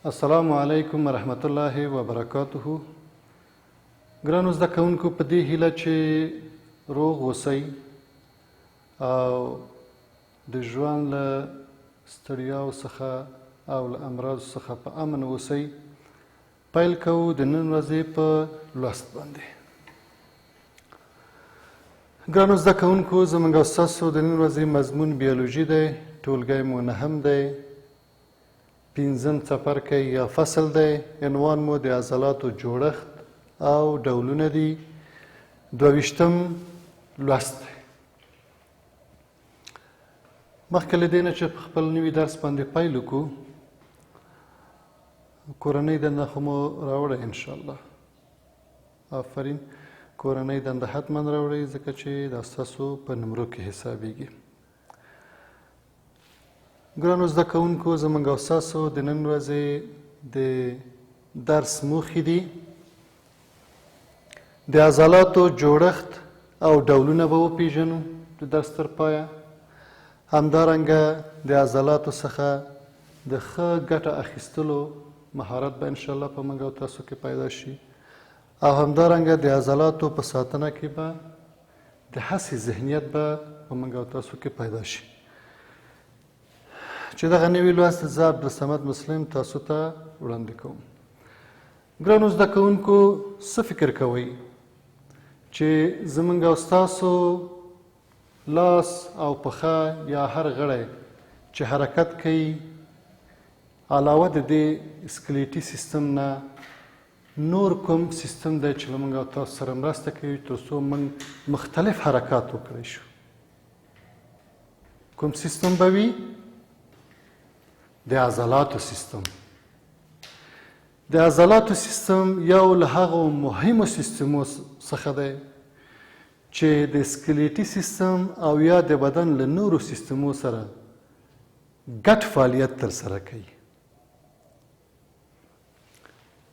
السلام علیکم ورحمت الله وبرکاته. ګرانو زده کوونکو، په دې هیله چې روغ اوسئ او د ژوند له ستړیاو څخه او له امراضو څخه په امن اوسئ. پیل کوو د نن ورځې په لوست باندې. ګرانو زده کوونکو، زموږ او ستاسو د نن ورځې مضمون بیولوژي دی. ټولګی مو نهم دی، 5م څپرکی یا فصل دی. عنوان مو د عضلاتو جوړښت او ډولونه دي. 22م لوست دی. مخکې له دې نه چې په خپل نوي درس باندې پیل وکړو، کورنۍ دنده خو مو راوړئ انشاءالله. آفرین، کورنۍ دنده حتما راوړئ، ځکه چې دا ستاسو په نمرو کې حسابیږي. ګرانو زده کوونکو، زموږ او ستاسو د نن ورځې د درس موخې دي: د عضلاتو جوړښت او ډولونه به وپېژنو د درس تر پایه. همدارنګه د عضلاتو څخه د ښه ګټه اخیستلو مهارت به انشاءالله په موږ او تاسو کې پیدا شي، او همدارنګه د عضلاتو په ساتنه کې به د هڅې ذهنیت به په موږ او تاسو کې پیدا شي. چې دغه نوي لوست زه عبدالصمد مسلم تاسو ته وړاندې کوم. ګرانو زده کوونکو، څه فکر کوئ چې زموږ او ستاسو لاس او پښه یا هر غړی چې حرکت کوي، علاوه د دې سکلیټي سیستم نه نور کوم سیستم دی چې له موږ او تاسو سره مرسته کوي تر څو موږ مختلف حرکات وکړی شو؟ کوم سیستم به وي؟ د عضلاتو سیستم. د عضلاتو سیستم یو له هغو مهمو سیستمو څخه دی چې د سکلیټي سیستم او یا د بدن له نورو سیستمو سره ګډ فعالیت ترسره کوي.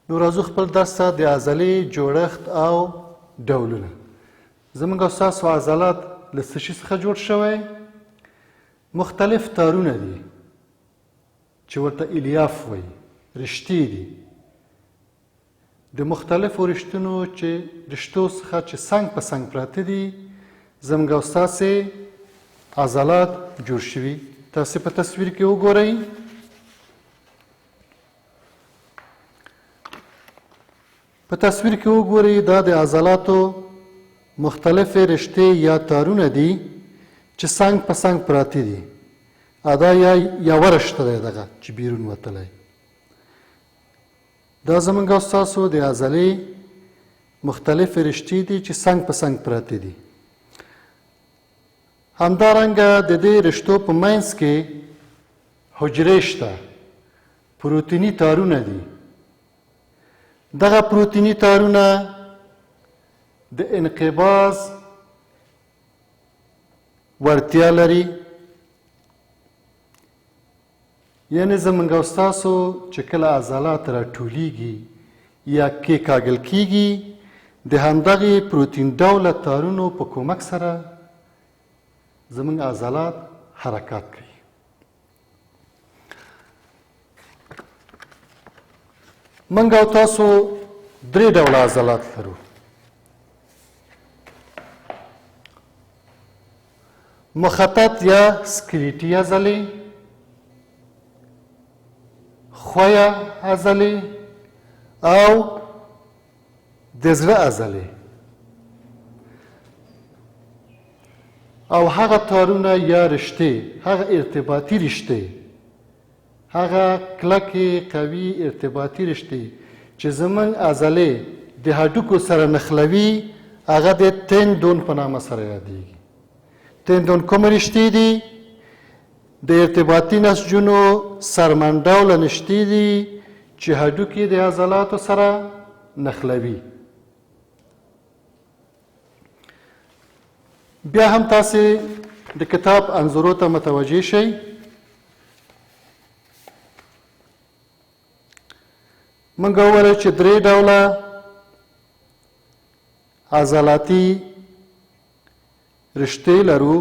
نو راځو خپل درس ته د عضلې جوړښت او ډولونه. زموږ او ستاسو عضلات له څه شي څخه جوړ شوی؟ مختلف تارونه دي چې ورته الیاف وایي، رشتې دي. د مختلفو رشتونو رشتو څخه چې څنګ په څنګ پراته دي، زموږ او ستاسې عضلات جوړ شوي. تاسې په تصویر کې وګورئ. په تصویر کې وګورئ، دا د عضلاتو مختلفې رشتې یا تارونه دي چې څنګ په څنګ پراته دي. دا یوه رشته دی دغه چې بیرون وتلی. دا زموږ او ستاسو د عضلې مختلفې رشتې دي چې څنګ په څنګ پراته دي. همدارنګه د دې رشتو په منځ کې حجرې شته، پروتیني تارونه دي. دغه پروتیني تارونه د انقباض وړتیا لري. یعنې زموږ او ستاسو چې کله عضلات راټولیږي یا کېکاږل کېږي، د همدغې پروتین ډوله تارونو په کومک سره زموږ عضلات حرکات کوي. موږ او تاسو 3 ډوله عضلات لرو. مخطط یا سکلیټي عضلې، ښویه عضلې او د زړه عضلې. او هغه تارونه یا رشتې، هغه ارتباطي رشتې، هغه کلکې قوي ارتباطي رشتې چې زموږ عضلې د هډوکو سره نښلوي، هغه د تندون په نامه سره یادیږي. تندون کومې رشتې دي؟ د ارتباطي نسجونو سرمنډوله نشتې دي چې هډوکي د عضلاتو سره نښلوي. بیا هم تاسې د کتاب انځورو ته متوجه شئ. موږ وویل چې 3 ډوله عضلاتي رشتې لرو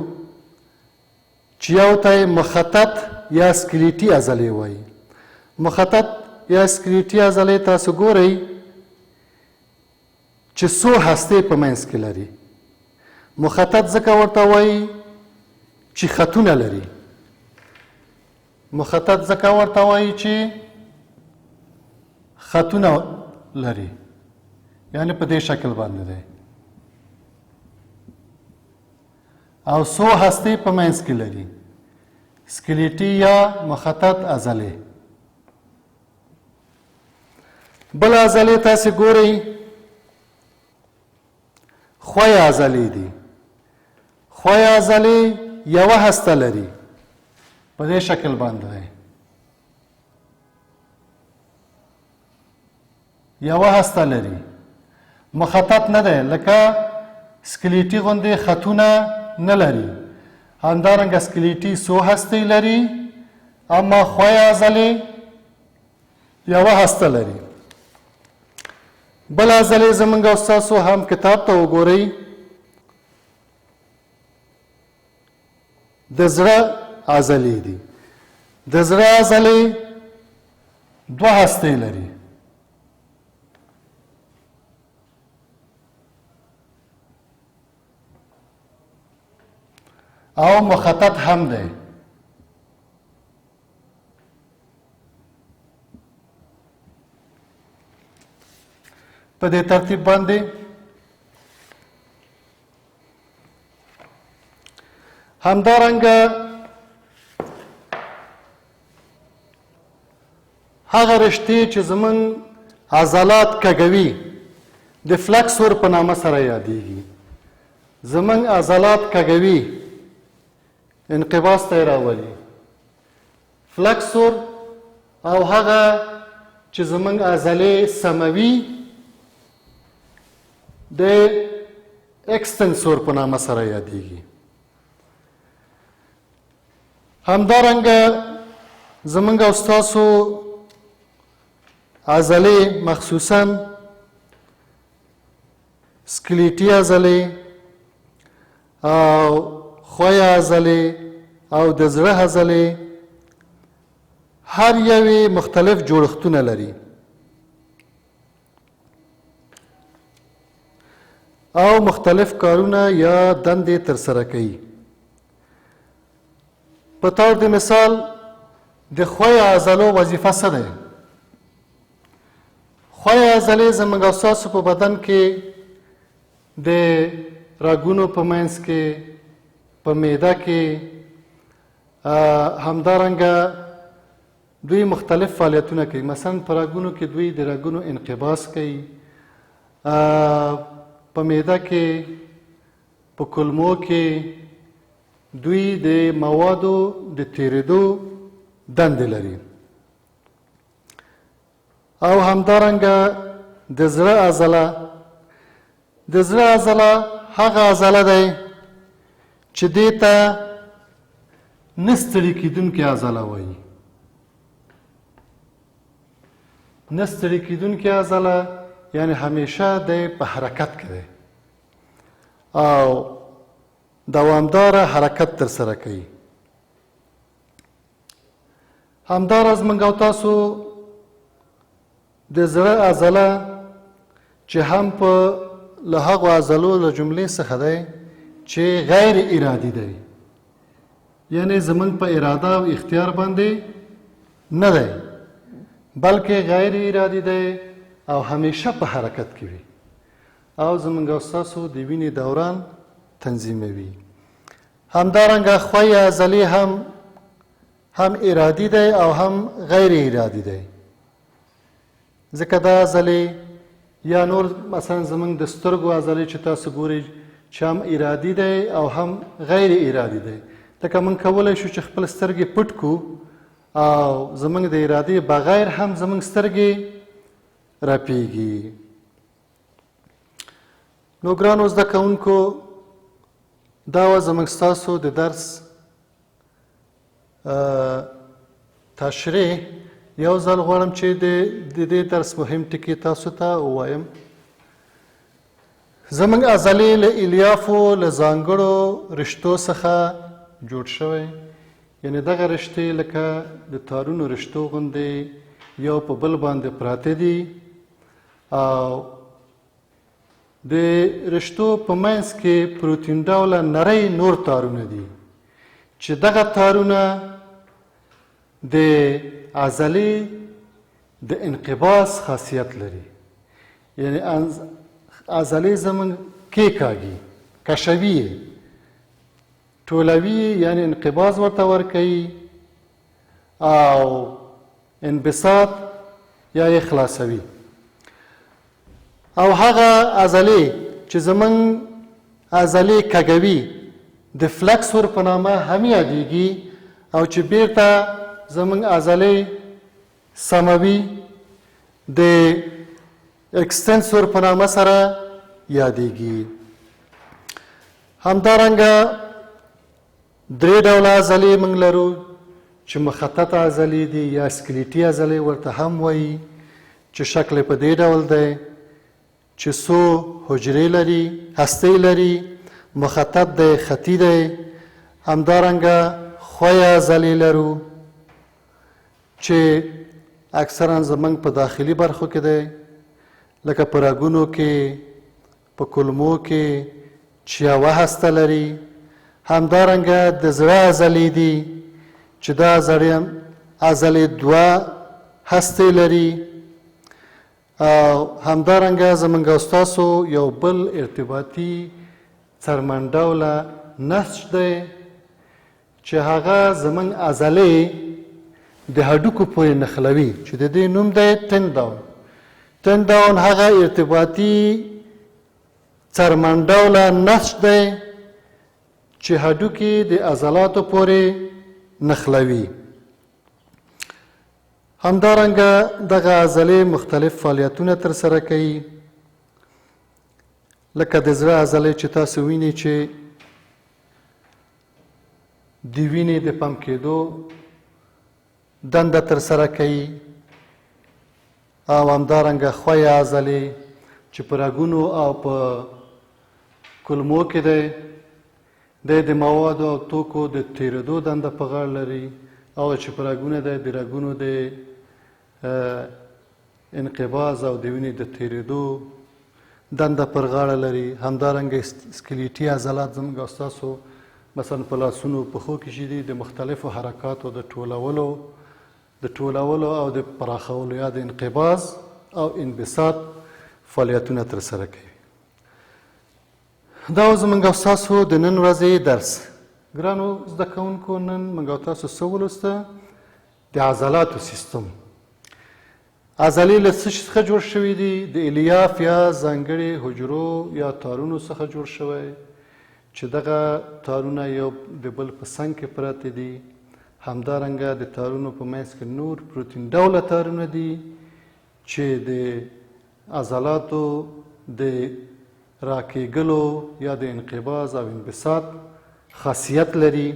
چې یو ته مخطط یا سکلیټي عضلې وایي. مخطط یا سکلیټي عضلې تاسو ګورئ چې څو هستې په منځ کې لري. مخطط ځکه ورته وایي چې خطونه لري. مخطط ځکه ورته وایي چې خطونه لري، یعنی په دې شکل باندې دی. او څو هستې په منځ کې لري، سکلیټي یا مخطط عضلې. بل عضلې تاسې ګورئ ښویې عضلې دي. ښویې عضلې یوه هسته لري، په دې شکل باندې دی. یوه هسته لري، مخطط نه دی، لکه سکلیټي غوندې خطونه نه لري. همدارنګه سکلیټي څو هستې لري، اما ښویې عضلې یوه هسته لري. بل عضلې زموږ او ستاسو هم کتاب ته وګورئ، د زړه عضلې دي. د زړه عضلې دوه هستې لري. او مخطط هم دی. په دې ترتیب باندې همدارنګه هغه رشتې چې زموږ عضلات کږوي د فلکسور په نامه سره یادېږي. زموږ عضلات کږوي، انقباض ته یې راولي. فلکسور او هغه چې زموږ عضلې سموي د اکستنسور په نامه سره یادېږي. همدارنګه زموږ او ستاسو عضلې مخصوصا سکلیټي عضلې او ښویې عضلې او د زړه عضلې هر یوې مختلف جوړښتونه لري او مختلف کارونه یا دندې ترسره کوي. په طور د مثال د ښویې عضلو وظیفه څه دی؟ ښویې عضلې زموږ او ستاسو په بدن کې د رګونو په منځ کې، په معده کې، همدارنګه دوی مختلف فعالیتونه کوي. مثلا په رګونو کې دوی د رګونو انقباض کوي، په معده کې، په کولمو کې دوی د موادو د تیرېدو دندې لري. او همدارنګه د زړه عضله، د زړه عضله هغه عضله دی چې دې ته نه ستړي کېدونکې عضله وایي. نه ستړي کېدونکې عضله یعنی همیشه دی په حرکت کې دی او دوامداره حرکت ترسره کوي. همداراز موږ او تاسو د زړه عضله چې هم په له هغو عضلو له جملې څخه دی چې غیر ارادي دی، یعنی زموږ په اراده او اختیار باندې نه دی، بلکې غیر ارادي دی او همیشه په حرکت کې وي او زموږ او ستاسو د وینې دوران تنظیموي. همدارنګه ښویې عضلې هم ارادي دی او هم غیر ارادي دی. ځکه دا عضلې یا نور مثلا زموږ د سترګو عضلې چې تاسو ګورئ چې هم ارادي دی او هم غیر ارادي دی. لکه موږ کولی شو چې خپل سترګې پټ کړو او زموږ د ارادې بغیر هم زموږ سترګې رپیږي. نو ګرانو زده کوونکو، دا وه زموږ ستاسو د درس تشریح. یو ځل غواړم چې د دې درس مهم ټکي تاسو ته ووایم. زموږ عضلې له الیافو له ځانګړو رشتو څخه جوړ شوی، یعنی دغه رشتې لکه د تارونو رشتو غوندې یو په بل باندې پراته دي او د رشتو په منځ کې پروتین ډوله نری نور تارونه دي چې دغه تارونه د عضلې د انقباض خاصیت لري. یعنی عضلې زموږ کېکاږي، کشوي یې، ټولوي یعنی انقباض ورته ورکوي او انبساط یا یې خلاصوي. او هغه عضلې چې زموږ عضلې کږوي د فلکسور په نامه هم یادیږي او چې بیرته زموږ عضلې سموي د اکستنسور په نامه سره یادیږي. همدارنګه درې ډوله عضلې موږ لرو چې مخطط عضلې دي یا سکلیټي عضلې ورته هم وایي چې شکل په دې ډول دی چې څو حجرې لري، هستې لري، مخطط دی، خطي دی. همدارنګه ښویه عضلې لرو چې اکثرا زموږ په داخلي برخو کې دی لکه په رګونو کې، په کولمو کې چې یوه هسته لري. همدارنګه د زړه عضلې دي چې دا عضلې دوه هستې لري. او همدارنګه زموږ او ستاسو یو بل ارتباطي څرمن ډوله نسج دی چې هغه زموږ عضلې د هډوکو پورې نښلوي چې د دې نوم دی تندون. تندون هغه ارتباطي څرمن ډوله نسج دی چې هډوکي د عضلاتو پورې نښلوي. همدارنګه دغه عضلې مختلف فعالیتونه ترسره کوي لکه د زړه عضلې چې تاسو وینئ چې د وینې د پمپ کېدو دنده ترسره کوي. او همدارنګه ښویه عضلې چې په رګونو او په کولمو کې دی د موادو او توکو د تیرېدو دنده په غاړه لري او چې په رګونه دی د رګونو د انقباض او د وینې د تیرېدو دنده پر غاړه لري. همدارنګه سکلیټي عضلات زموږ او ستاسو مثلا په لاسونو پښو کې چې دي د مختلفو حرکاتو د ټولولو او د پراخولو یا د انقباض او انبساط فعالیتونه ترسره کوي. دا زموږ او ستاسو د نن ورځې درس. ګرانو زده کوونکو، نن موږ او تاسو څه ولوسته؟ د عضلاتو سیستم. عضلې له څه شي څخه جوړ شوي دي؟ د الیاف یا ځانګړي حجرو یا تارونو څخه جوړ شوی چې دغه تارونه یو د بل په څنګ کې پراته دي. همدارنګه د تارونو په منځ کې نور پروتین ډوله تارونه دي چې د عضلاتو د راکېږلو یا د انقباض او انبساط خاصیت لري.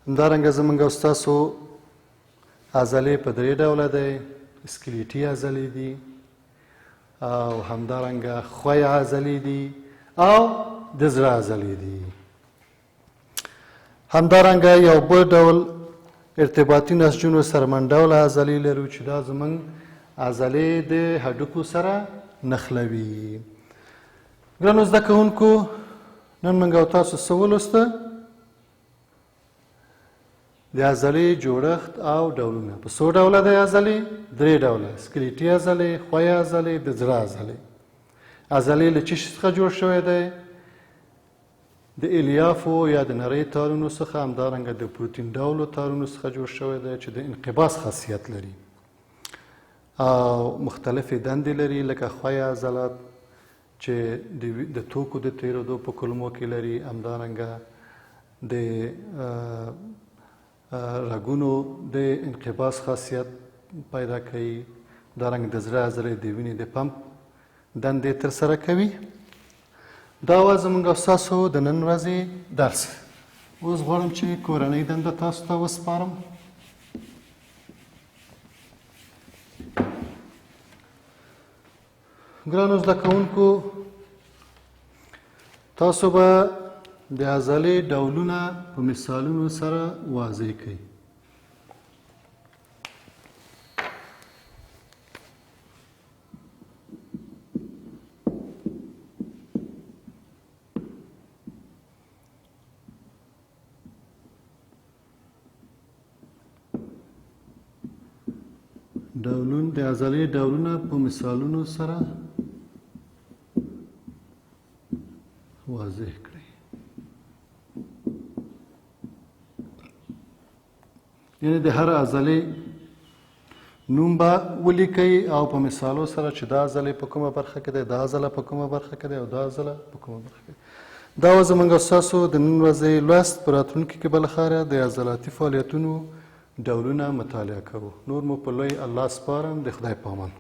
همدارنګه زموږ او ستاسو عضلې په درې ډوله دی. سکلیټي عضلې دي او همدارنګه ښویه عضلې دي او د زړه عضلې دي. همدارنګه یو بل ډول ارتباطي نسجونو څرمن ډوله عضلې لرو چې دا زموږ عضلې د هډوکو سره نښلوي. ګرانو زده کوونکو، نن موږ او تاسو څه ولوسته؟ د عضلې جوړښت او ډولونه. په څو ډوله دی عضلې؟ درې ډوله. سکلیټي عضلې، ښویه عضلې، د زړه عضلې. عضلې له څه شي څخه جوړ شوی دی؟ د الیافو یا د نرۍ تارونو څخه، همدارنګه د پروتین ډولو تارونو څخه جوړ شوی دی چې د انقباض خاصیت لري او مختلفې دندې لري لکه ښویه عضلات چې د توکو د تیرېدو په کولمو کې لري. همدارنګه د رګونو د انقباض خاصیت پیدا کوي. همدارنګه د زړه عضلې د وینې د پمپ دندې ترسره کوي. دا وه زموږ او ستاسو د نن ورځې درس. اوس غواړم چې کورنۍ دنده تاسو ته وسپارم. ګرانو زده کوونکو، تاسو به د عضلې ډولونه په مثالونو سره واضح کړئ. د عضلې ډولونه په مثالونو سره واضح کړئ. یعنې د هر عضلې نوم به ولیکئ او په مثالو سره چې دا عضلې په کومه برخه کې دی، دا عضله په کومه برخه کې دی او دا عضله په کومه برخه کې دی. دا و زموږ او ستاسو د نن ورځې لوست. په راتلونکي کې به له خیره د عضلاتي فعالیتونو ډولونه مطالعه کوو. نور مو په لوی الله سپارم. د خدای په امان.